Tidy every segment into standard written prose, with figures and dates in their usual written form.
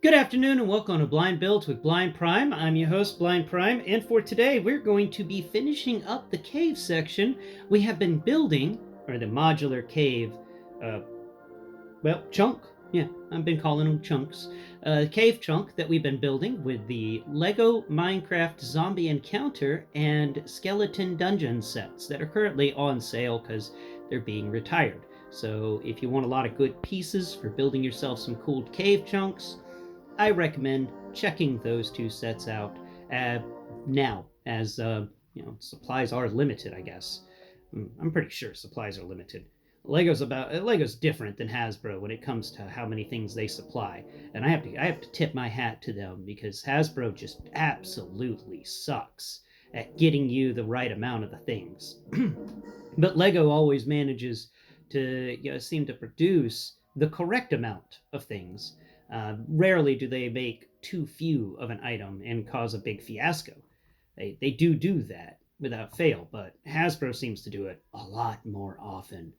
Good afternoon and welcome to Blind Builds with Blind Prime. I'm your host, Blind Prime, and for today we're going to be finishing up the cave section we have been building, or the modular cave, chunk. Yeah, I've been calling them chunks. Cave chunk that we've been building with the Lego Minecraft Zombie Encounter and Skeleton Dungeon sets that are currently on sale because they're being retired. So if you want a lot of good pieces for building yourself some cool cave chunks, I recommend checking those two sets out now, as supplies are limited. I guess I'm pretty sure supplies are limited. Lego's different than Hasbro when it comes to how many things they supply, and I have to tip my hat to them because Hasbro just absolutely sucks at getting you the right amount of the things. But Lego always manages to seem to produce the correct amount of things. Rarely do they make too few of an item and cause a big fiasco. They do that without fail, but Hasbro seems to do it a lot more often.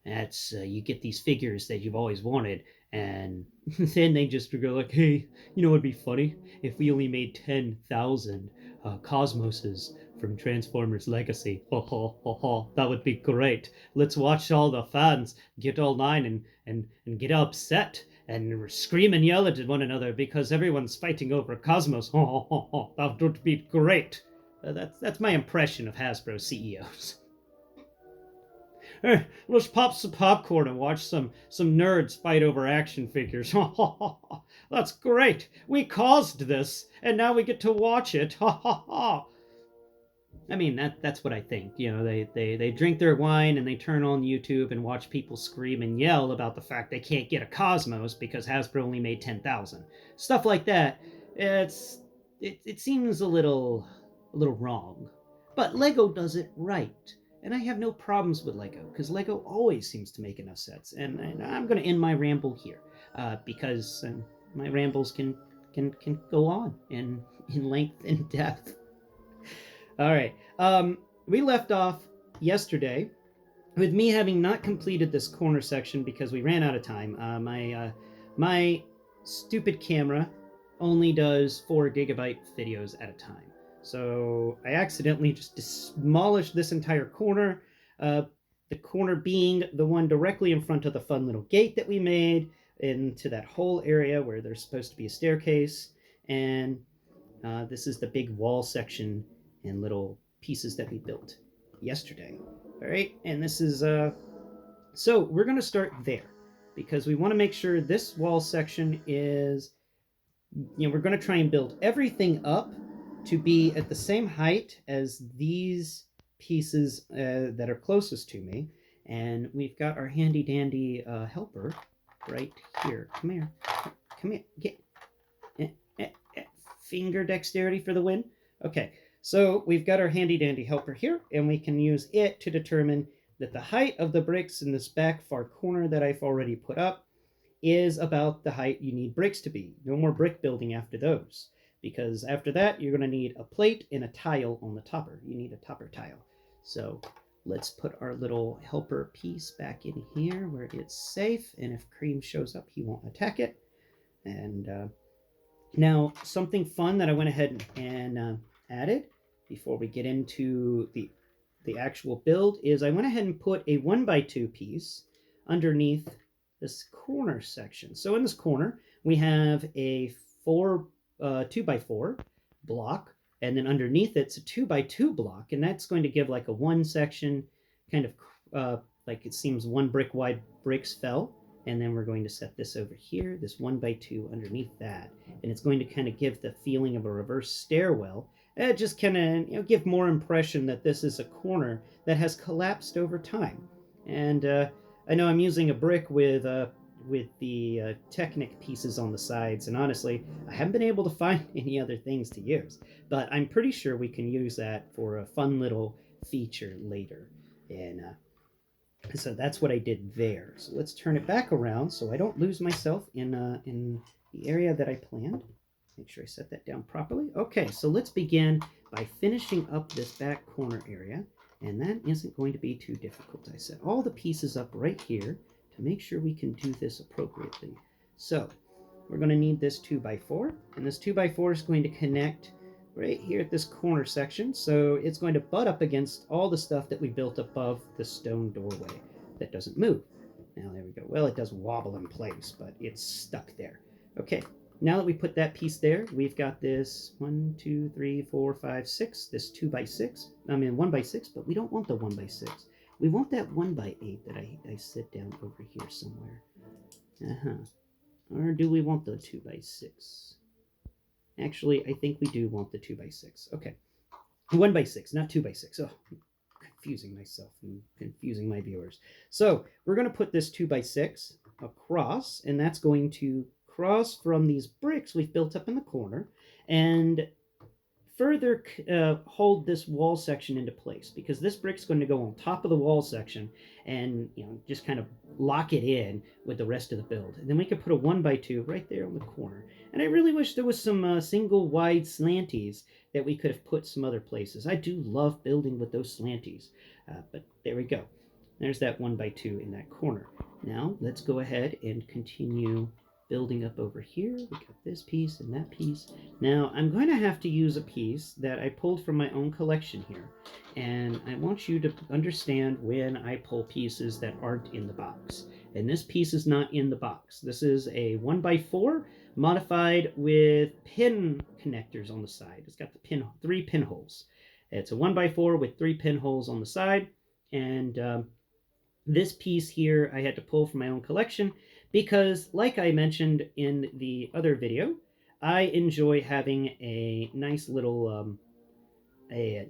That's you get these figures that you've always wanted, and then they just go like, "Hey, it'd be funny if we only made 10,000 Cosmoses from Transformers Legacy. Ho ho ho ho! That would be great. Let's watch all the fans get online and get upset." And scream and yell at one another because everyone's fighting over Cosmos. Ho, ho, ho, ho. That would be great. That's my impression of Hasbro CEOs. Let's pop some popcorn and watch some nerds fight over action figures. That's great. We caused this, and now we get to watch it. I mean, that's what I think. They drink their wine and they turn on YouTube and watch people scream and yell about the fact they can't get a Cosmos because Hasbro only made 10,000. Stuff like that. It seems a little wrong. But Lego does it right. And I have no problems with Lego because Lego always seems to make enough sets. And I'm going to end my ramble here because my rambles can go on in length and depth. All right. We left off yesterday with me having not completed this corner section because we ran out of time. My stupid camera only does 4 gigabyte videos at a time. So I accidentally just demolished this entire corner. The corner being the one directly in front of the fun little gate that we made into that whole area where there's supposed to be a staircase. And this is the big wall section and little pieces that we built yesterday. All right, and this is so we're going to start there because we want to make sure this wall section is, we're going to try and build everything up to be at the same height as these pieces that are closest to me. And we've got our handy dandy helper right here. Come here, get finger dexterity for the win. Okay. So we've got our handy dandy helper here, and we can use it to determine that the height of the bricks in this back far corner that I've already put up is about the height you need bricks to be. No more brick building after those, because after that you're going to need a plate and a tile on the topper. You need a topper tile. So let's put our little helper piece back in here where it's safe, and if Kream shows up he won't attack it. And now something fun that I went ahead and added before we get into the actual build is I went ahead and put a 1x2 piece underneath this corner section. So in this corner we have a 2x4 block, and then underneath it's a 2x2 block, and that's going to give like a one section kind of like it seems one brick wide bricks fell. And then we're going to set this over here, this 1x2 underneath that. And it's going to kind of give the feeling of a reverse stairwell. Just kind of give more impression that this is a corner that has collapsed over time. And I know I'm using a brick with the Technic pieces on the sides. And honestly, I haven't been able to find any other things to use. But I'm pretty sure we can use that for a fun little feature later. And so that's what I did there. So let's turn it back around so I don't lose myself in the area that I planned. Make sure I set that down properly. Okay, so let's begin by finishing up this back corner area. And that isn't going to be too difficult. I set all the pieces up right here to make sure we can do this appropriately. So we're going to need this 2x4, and this 2x4 is going to connect right here at this corner section, so it's going to butt up against all the stuff that we built above the stone doorway that doesn't move. Now there we go. Well, it does wobble in place, but it's stuck there. Okay, now that we put that piece there, we've got this 1, 2, 3, 4, 5, 6, this 2x6, I mean 1x6, but we don't want the 1x6. We want that 1x8 that I set down over here somewhere. Or do we want the 2x6? Actually, I think we do want the 2x6. Okay. 1x6, not 2x6. Oh, I'm confusing myself and confusing my viewers. So we're going to put this 2x6 across, and that's going to cross from these bricks we've built up in the corner and further hold this wall section into place, because this brick's going to go on top of the wall section and just kind of lock it in with the rest of the build. And then we could put a 1x2 right there on the corner. And I really wish there was some single wide slanties that we could have put some other places. I do love building with those slanties, but there we go. There's that 1x2 in that corner. Now let's go ahead and continue building up over here. We got this piece and that piece. Now I'm going to have to use a piece that I pulled from my own collection here, and I want you to understand when I pull pieces that aren't in the box. And this piece is not in the box. This is a 1x4 modified with pin connectors on the side. It's got the 3 pinholes. It's a 1x4 with 3 pinholes on the side, and this piece here I had to pull from my own collection because, like I mentioned in the other video, I enjoy having a nice little, I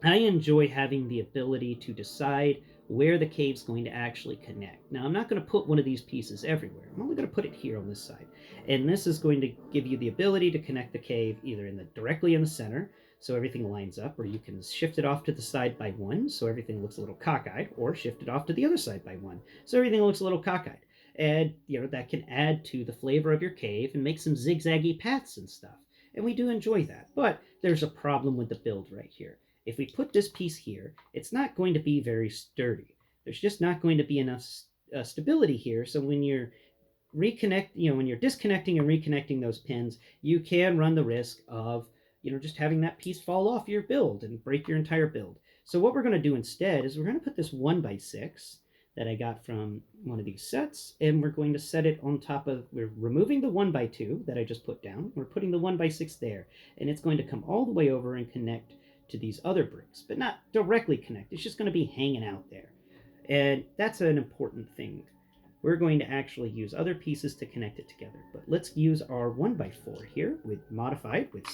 enjoy having the ability to decide where the cave's going to actually connect. Now, I'm not going to put one of these pieces everywhere. I'm only going to put it here on this side. And this is going to give you the ability to connect the cave either directly in the center, so everything lines up, or you can shift it off to the side by 1, so everything looks a little cockeyed, or shift it off to the other side by 1, so everything looks a little cockeyed. And, that can add to the flavor of your cave and make some zigzaggy paths and stuff. And we do enjoy that. But there's a problem with the build right here. If we put this piece here, it's not going to be very sturdy. There's just not going to be enough stability here, so when you're when you're disconnecting and reconnecting those pins, you can run the risk of just having that piece fall off your build and break your entire build. So what we're going to do instead is we're going to put this 1x6 that I got from one of these sets, and we're going to set it on top of, we're removing the 1x2 that I just put down, we're putting the 1x6 there, and it's going to come all the way over and connect to these other bricks, but not directly connect. It's just going to be hanging out there. And that's an important thing. We're going to actually use other pieces to connect it together. But let's use our 1x4 here, modified with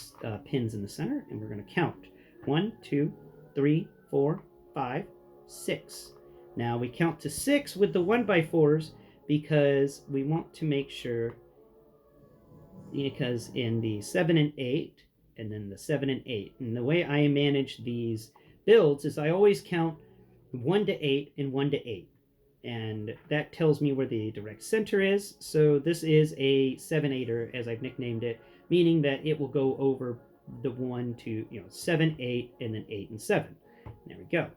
pins in the center, and we're going to count. 1, 2, 3, 4, 5, 6. Now we count to 6 with the 1x4s because we want to make sure, because in the 7 and 8, and then the 7 and 8, and the way I manage these builds is I always count 1 to 8 and 1 to 8. And that tells me where the direct center is. So this is a 7-8er, as I've nicknamed it, meaning that it will go over the 1 to 7, 8, and then 8 and 7. There we go.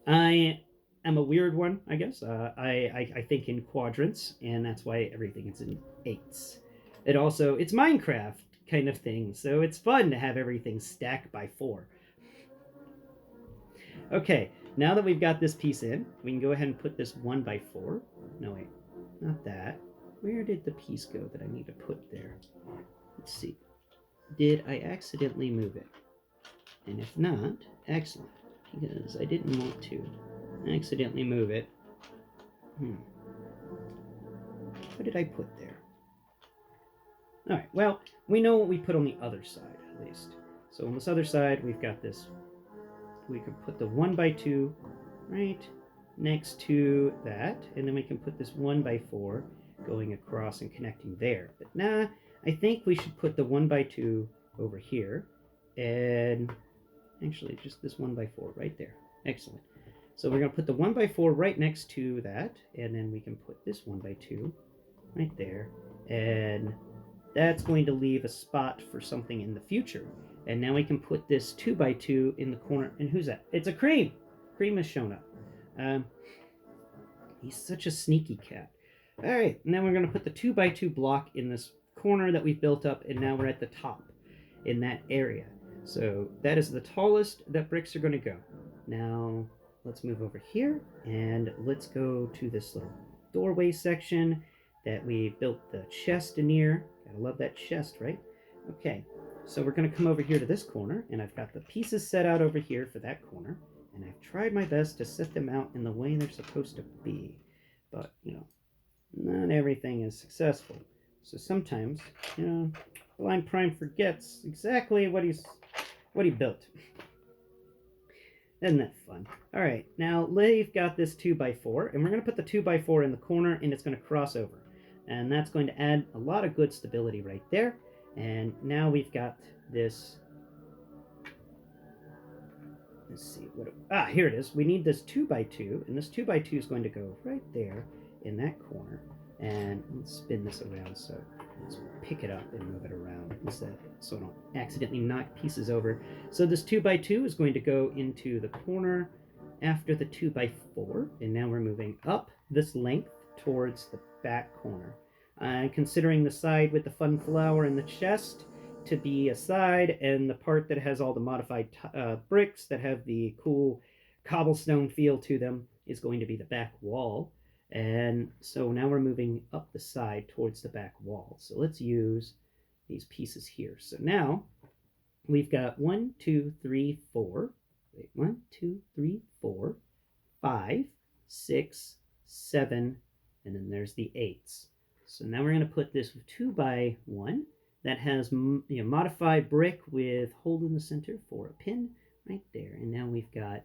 I am a weird one, I guess. I think in quadrants, and that's why everything is in 8s. It's Minecraft kind of thing, so it's fun to have everything stacked by 4. Okay, now that we've got this piece in, we can go ahead and put this 1x4. No, wait, not that. Where did the piece go that I need to put there? Let's see. Did I accidentally move it? And if not, excellent, because I didn't want to accidentally move it. What did I put there? Alright, well, we know what we put on the other side, at least. So on this other side, we've got this. We can put the 1x2 right next to that, and then we can put this 1x4 going across and connecting there. But nah, I think we should put the 1x2 over here, and actually just this 1x4 right there. Excellent. So we're going to put the 1x4 right next to that, and then we can put this 1x2 right there, and that's going to leave a spot for something in the future. And now we can put this 2x2 in the corner. And who's that? It's a Kream! Kream has shown up. He's such a sneaky cat. All right, and then we're going to put the 2x2 block in this corner that we've built up, and now we're at the top in that area. So that is the tallest that bricks are going to go. Now let's move over here and let's go to this little doorway section that we built the chest near. Gotta love that chest, right? Okay, so we're going to come over here to this corner, and I've got the pieces set out over here for that corner, and I've tried my best to set them out in the way they're supposed to be. But, not everything is successful. So sometimes, Blind Prime forgets exactly what he built. Isn't that fun? All right, now we've got this 2x4, and we're going to put the 2x4 in the corner, and it's going to cross over. And that's going to add a lot of good stability right there. And now we've got this. Let's see here it is. We need this 2x2, and this 2x2 is going to go right there in that corner. And let's spin this around, so let's pick it up and move it around so I don't accidentally knock pieces over. So this 2x2 is going to go into the corner after the 2x4, and now we're moving up this length towards the back corner. Considering the side with the fun flower and the chest to be a side, and the part that has all the modified bricks that have the cool cobblestone feel to them is going to be the back wall. And so now we're moving up the side towards the back wall. So let's use these pieces here. So now we've got 1, 2, 3, 4. Wait, 1, 2, 3, 4, 5, 6, 7, and then there's the 8s. So now we're going to put this 2x1 that has modified brick with hole in the center for a pin right there. And now we've got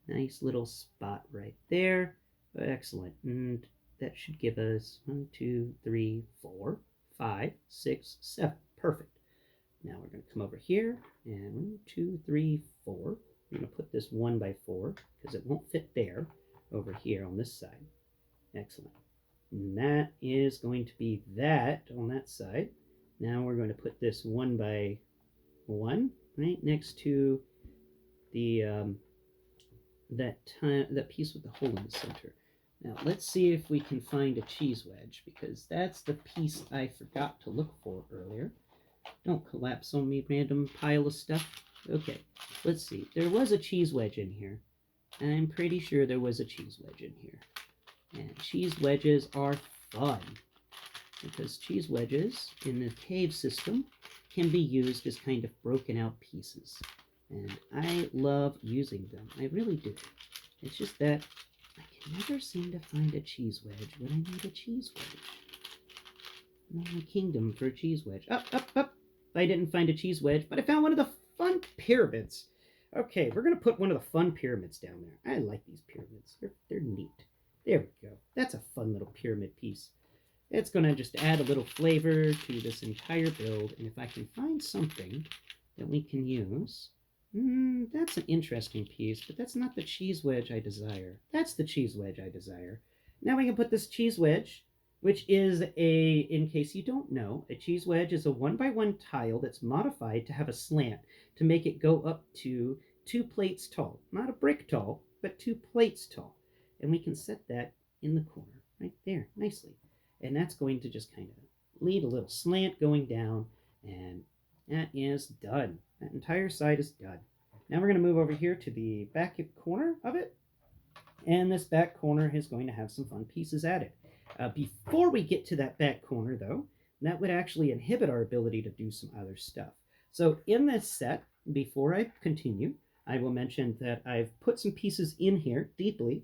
a nice little spot right there. Excellent. And that should give us 1, 2, 3, 4, 5, 6, 7. Perfect. Now we're going to come over here and 1, 2, 3, 4. We're going to put this 1x4 because it won't fit there over here on this side. Excellent. And that is going to be that on that side. Now we're going to put this 1x1 right next to the that piece with the hole in the center. Now let's see if we can find a cheese wedge, because that's the piece I forgot to look for earlier. Don't collapse on me, random pile of stuff. Okay, let's see. There was a cheese wedge in here. I'm pretty sure there was a cheese wedge in here. And cheese wedges are fun, because cheese wedges in the cave system can be used as kind of broken out pieces. And I love using them. I really do. It's just that I can never seem to find a cheese wedge when I need a cheese wedge. Not my kingdom for a cheese wedge. Up. I didn't find a cheese wedge, but I found one of the fun pyramids. Okay, we're going to put one of the fun pyramids down there. I like these pyramids. They're neat. There we go. That's a fun little pyramid piece. It's going to just add a little flavor to this entire build. And if I can find something that we can use... that's an interesting piece, but that's not the cheese wedge I desire. That's the cheese wedge I desire. Now we can put this cheese wedge, which is in case you don't know, a cheese wedge is a 1x1 tile that's modified to have a slant to make it go up to 2 plates tall. Not a brick tall, but 2 plates tall. And we can set that in the corner right there nicely. And that's going to just kind of lead a little slant going down, and that is done. That entire side is done. Now we're going to move over here to the back corner of it. And this back corner is going to have some fun pieces added. Before we get to that back corner, though, that would actually inhibit our ability to do some other stuff. So in this set, before I continue, I will mention that I've put some pieces in here deeply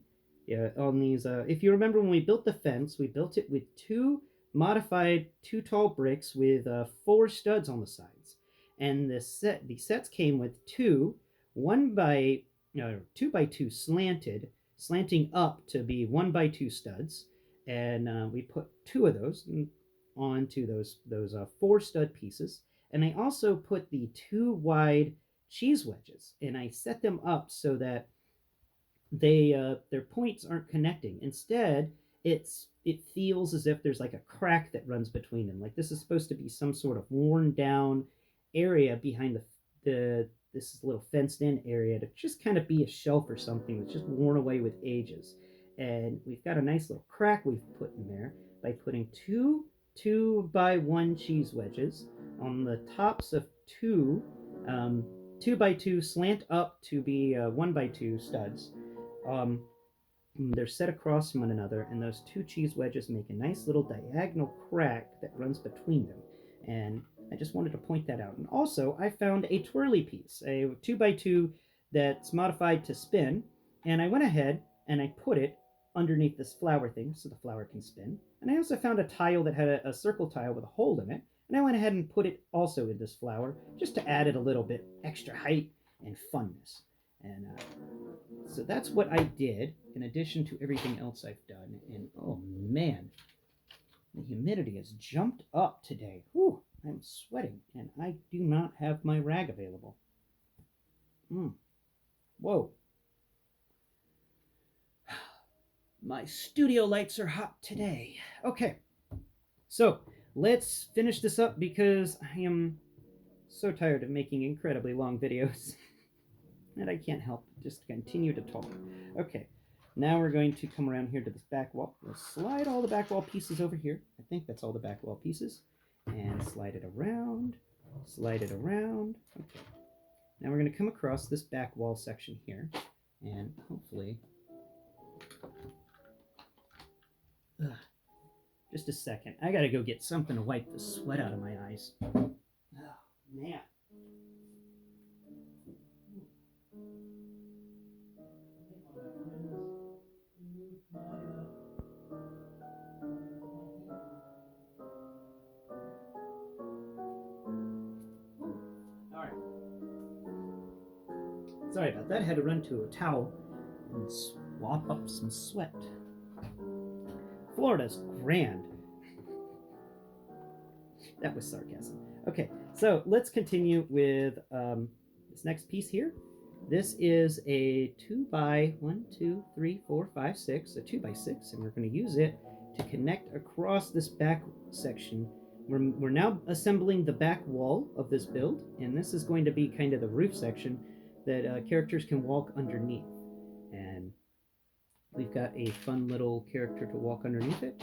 on these. If you remember when we built the fence, we built it with 2 modified 2 tall bricks with 4 studs on the sides. And the sets came with 2 2x2 slanting up to be 1x2 studs, and we put 2 of those onto those 4 stud pieces. And I also put the 2 wide cheese wedges, and I set them up so that their points aren't connecting. Instead, it feels as if there's like a crack that runs between them. Like this is supposed to be some sort of worn down area behind this little fenced in area to just kind of be a shelf or something that's just worn away with ages. And we've got a nice little crack we've put in there, by putting two 2x1 cheese wedges on the tops of two 2x2 slant up to be 1x2 studs. Um, they're set across from one another, and those two cheese wedges make a nice little diagonal crack that runs between them. And I just wanted to point that out. And also, I found a twirly piece, a 2x2 that's modified to spin, and I went ahead and I put it underneath this flower thing so the flower can spin. And I also found a tile that had a circle tile with a hole in it, and I went ahead and put it also in this flower just to add it a little bit extra height and funness. And so that's what I did in addition to everything else I've done. And oh man, the humidity has jumped up today. Whew, I'm sweating and I do not have my rag available. Whoa. My studio lights are hot today. Okay, so let's finish this up because I am so tired of making incredibly long videos. And I can't help just continue to talk. Okay, now we're going to come around here to this back wall. We'll slide all the back wall pieces over here. I think that's all the back wall pieces. And slide it around, slide it around. Okay, now we're going to come across this back wall section here. And hopefully... just a second. I got to go get something to wipe the sweat out of my eyes. Oh, man. Sorry about that. I had to run to a towel and swap up some sweat. Florida's grand. That was sarcasm. Okay, so let's continue with this next piece here. This is a 2x1, 2, 3, 4, 5, 6, a 2x6, and we're going to use it to connect across this back section. We're now assembling the back wall of this build, and this is going to be kind of the roof section that characters can walk underneath. And we've got a fun little character to walk underneath it.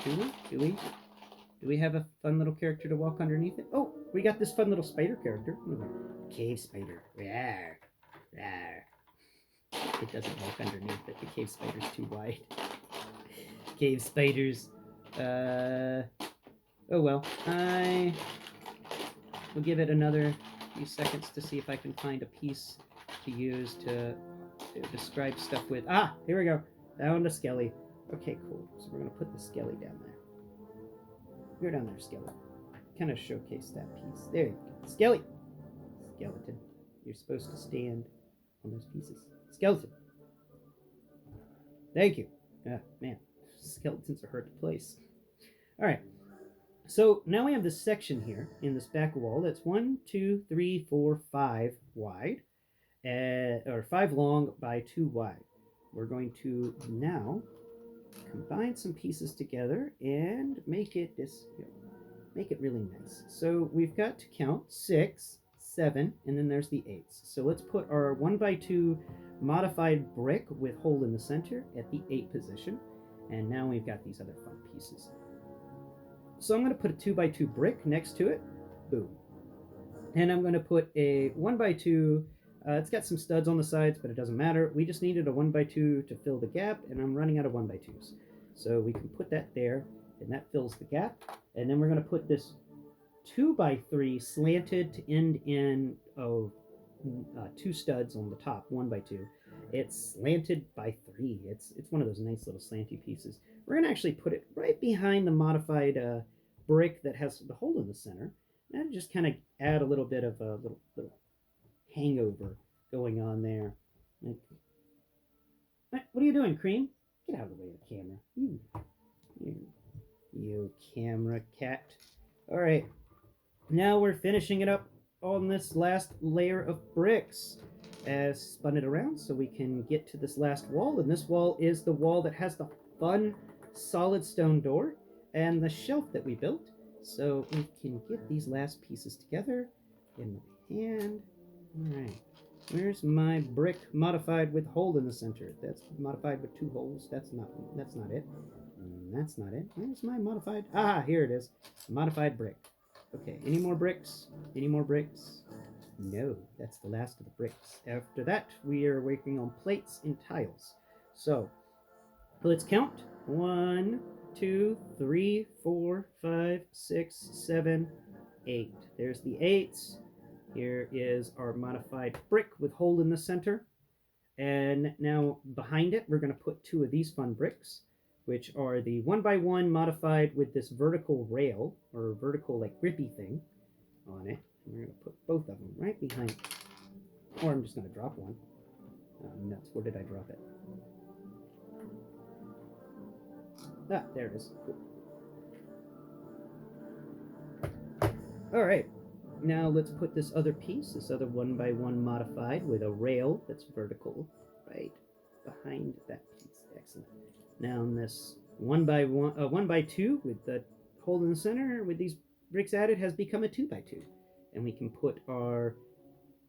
Do we have a fun little character to walk underneath it? Oh, we got this fun little spider character. Cave spider. Rawr, rawr. It doesn't walk underneath it. The cave spider's too wide. Cave spiders. Oh well. I will give it another few seconds to see if I can find a piece to use to describe stuff with. Ah, here we go. Found a skelly. Okay, cool. So we're going to put the skelly down there. Go down there, Skelly. Kind of showcase that piece. There you go. Skelly! Skeleton. You're supposed to stand on those pieces. Skeleton. Thank you. Ah, man. Skeletons are hard to place. Alright. So now we have this section here in this back wall that's 1, 2, 3, 4, 5 wide. Or 5 long by 2 wide. We're going to now combine some pieces together and make it really nice. So we've got to count 6, 7, and then there's the 8s. So let's put our 1x2 modified brick with hole in the center at the 8 position. And now we've got these other fun pieces. So I'm going to put a 2x2 brick next to it. Boom. And I'm going to put a 1x2. It's got some studs on the sides, but it doesn't matter. We just needed a 1x2 to fill the gap, and I'm running out of 1x2s. So we can put that there, and that fills the gap. And then we're going to put this 2x3 slanted to end in 2 studs on the top, 1x2. It's slanted by 3. It's one of those nice little slanty pieces. We're going to actually put it right behind the modified brick that has the hole in the center. And just kind of add a little bit of a little hangover going on there. What are you doing, Kream? Get out of the way of the camera. You camera cat. Alright. Now we're finishing it up on this last layer of bricks. Spun it around so we can get to this last wall. And this wall is the wall that has the fun solid stone door and the shelf that we built. So we can get these last pieces together in my hand. Alright, where's my brick modified with hole in the center? That's modified with 2 holes. That's not it. That's not it. Where's my modified? Ah, here it is. Modified brick. Okay, any more bricks? Any more bricks? No, that's the last of the bricks. After that, we are working on plates and tiles. So, let's count. 1, 2, 3, 4, 5, 6, 7, 8. There's the 8s. Here is our modified brick with hole in the center. And now behind it, we're going to put 2 of these fun bricks, which are the 1x1 modified with this vertical rail, or vertical like grippy thing on it. And we're going to put both of them right behind. Or I'm just going to drop one. Oh, nuts. Where did I drop it? Ah, there it is. Cool. All right. Now let's put this other piece, this other 1x1 modified with a rail that's vertical right behind that piece. Excellent. Now this 1x2 with the hole in the center with these bricks added has become a 2x2. And we can put our,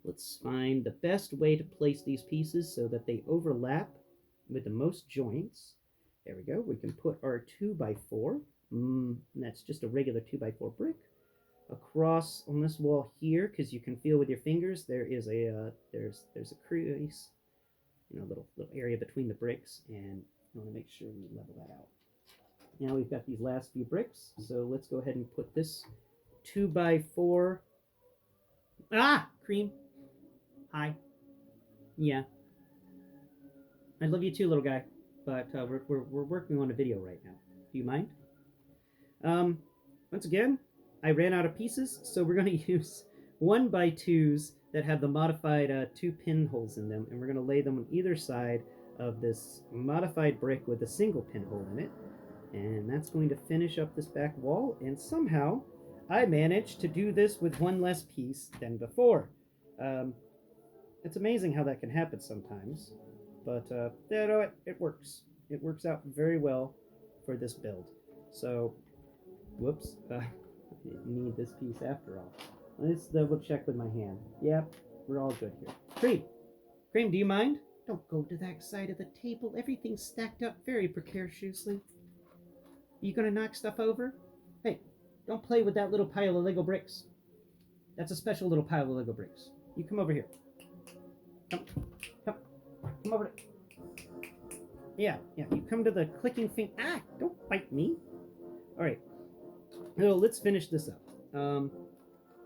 let's find the best way to place these pieces so that they overlap with the most joints. There we go. We can put our 2x4. That's just a regular 2x4 brick. Across on this wall here, because you can feel with your fingers, there is a there's a crease, little area between the bricks, and I want to make sure we level that out. Now we've got these last few bricks, so let's go ahead and put this 2x4. Ah, Kream. Hi. Yeah. I love you too, little guy. But we're working on a video right now. Do you mind? Once again, I ran out of pieces, so we're going to use 1x2s that have the modified 2 pinholes in them, and we're going to lay them on either side of this modified brick with a single pinhole in it. And that's going to finish up this back wall, and somehow I managed to do this with one less piece than before. It's amazing how that can happen sometimes, but it works. It works out very well for this build. So, whoops. Need this piece after all. Let's double check with my hand. Yep, we're all good here. Kream, do you mind? Don't go to that side of the table. Everything's stacked up very precariously. Are you gonna knock stuff over? Hey, don't play with that little pile of Lego bricks. That's a special little pile of Lego bricks. You come over here. Come over. Yeah, you come to the clicking thing. Ah, don't bite me. All right. So let's finish this up.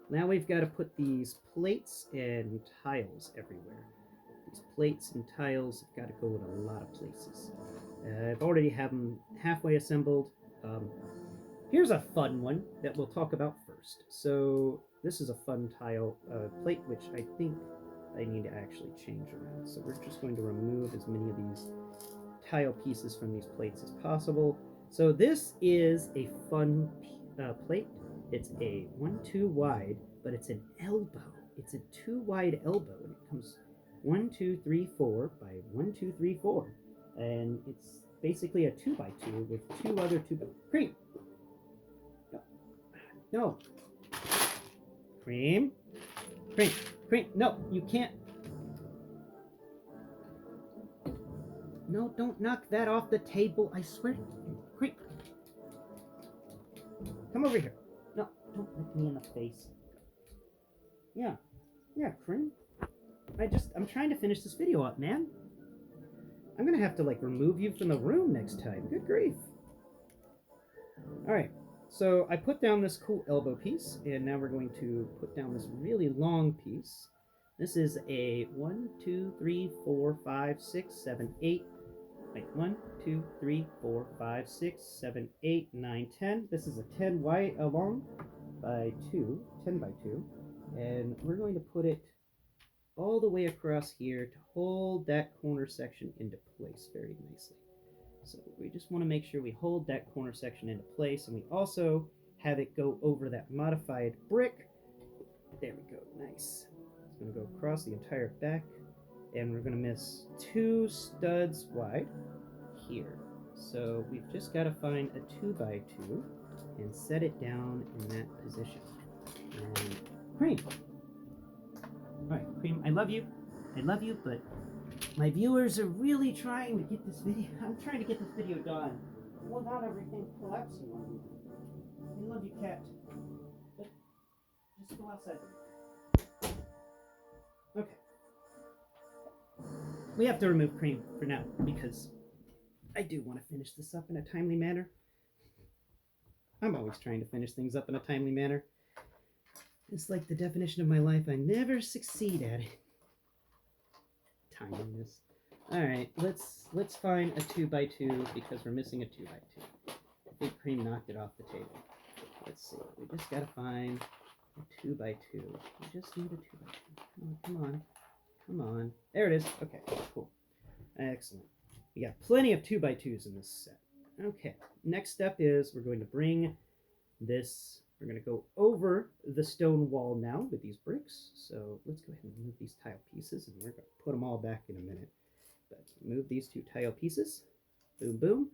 Now we've got to put these plates and tiles everywhere. These plates and tiles have got to go in a lot of places. I've already have them halfway assembled. Here's a fun one that we'll talk about first. So this is a fun tile plate, which I think I need to actually change around. So we're just going to remove as many of these tile pieces from these plates as possible. So this is a fun plate. It's a 1-2 wide, but it's an elbow. It's a 2 wide elbow, and it comes 1, 2, 3, 4 by 1, 2, 3, 4, and it's basically a 2x2 with 2 other 2 by Kream. No. Kream. No, you can't. No, don't knock that off the table. I swear. Kream. Come over here. No, don't look me in the face. Yeah, Kream. I'm trying to finish this video up, man. I'm gonna have to remove you from the room next time. Good grief. Alright, so I put down this cool elbow piece, and now we're going to put down this really long piece. This is a 1, 2, 3, 4, 5, 6, 7, 8. Wait, 1, 2, 3, 4, 5, 6, 7, 8, 9, 10. This is a 10 wide long by 2, 10 by 2. And we're going to put it all the way across here to hold that corner section into place very nicely. So we just want to make sure we hold that corner section into place, and we also have it go over that modified brick. There we go, nice. It's going to go across the entire back, and we're going to miss 2 studs wide here. So we've just got to find a 2x2 and set it down in that position. And Kream. Alright, Kream, I love you, but my viewers are really trying to get this video. I'm trying to get this video done. without everything collapsing on you. I love you, cat. But just go outside. Okay. We have to remove Kream for now because I do want to finish this up in a timely manner. I'm always trying to finish things up in a timely manner. It's like the definition of my life. I never succeed at it. Timeliness. All right, let's find a 2x2 because we're missing a 2x2. I think Kream knocked it off the table. Let's see. We just gotta find a 2x2. We just need a 2x2. Oh, come on, come on. There it is. Okay, cool. Excellent. We got plenty of 2x2s in this set. Okay. Next step is we're going to bring this. We're going to go over the stone wall now with these bricks. So let's go ahead and move these tile pieces, and we're going to put them all back in a minute. But move these 2 tile pieces. Boom, boom.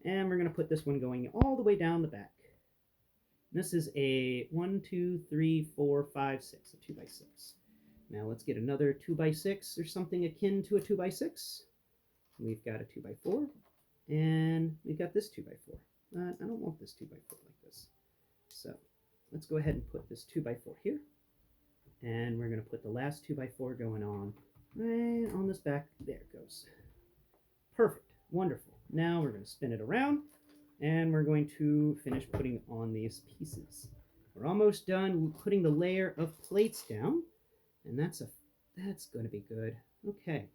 And we're going to put this one going all the way down the back. This is a 1, 2, 3, 4, 5, 6, a 2x6. Now let's get another 2x6 or something akin to a 2x6. We've got a 2x4, and we've got this 2x4. I don't want this 2x4 like this. So let's go ahead and put this 2x4 here. And we're going to put the last 2x4 going on right on this back. There it goes. Perfect. Wonderful. Now we're going to spin it around, and we're going to finish putting on these pieces. We're almost done putting the layer of plates down, and that's going to be good. Okay.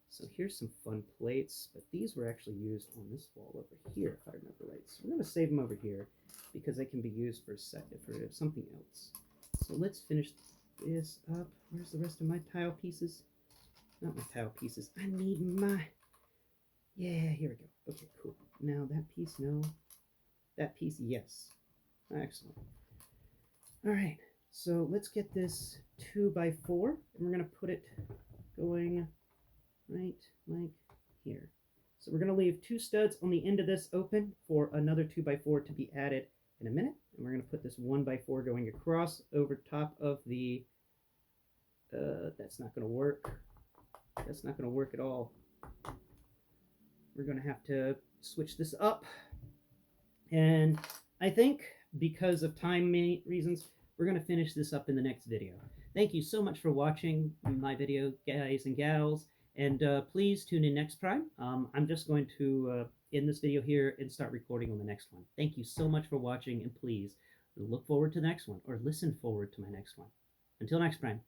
So here's some fun plates, but these were actually used on this wall over here, if I remember right. So we're going to save them over here because they can be used for something else. So let's finish this up. Where's the rest of my tile pieces? Not my tile pieces. I need my... Yeah, here we go. Okay, cool. Now that piece, no. That piece, yes. Excellent. All right, so let's get this 2x4, and we're going to put it going... right like here. So we're going to leave 2 studs on the end of this open for another 2x4 to be added in a minute. And we're going to put this 1x4 going across over top of the... that's not going to work. That's not going to work at all. We're going to have to switch this up. And I think because of time reasons, we're going to finish this up in the next video. Thank you so much for watching my video, guys and gals. And please tune in next time. I'm just going to end this video here and start recording on the next one. Thank you so much for watching, and please look forward to the next one, or listen forward to my next one. Until next time.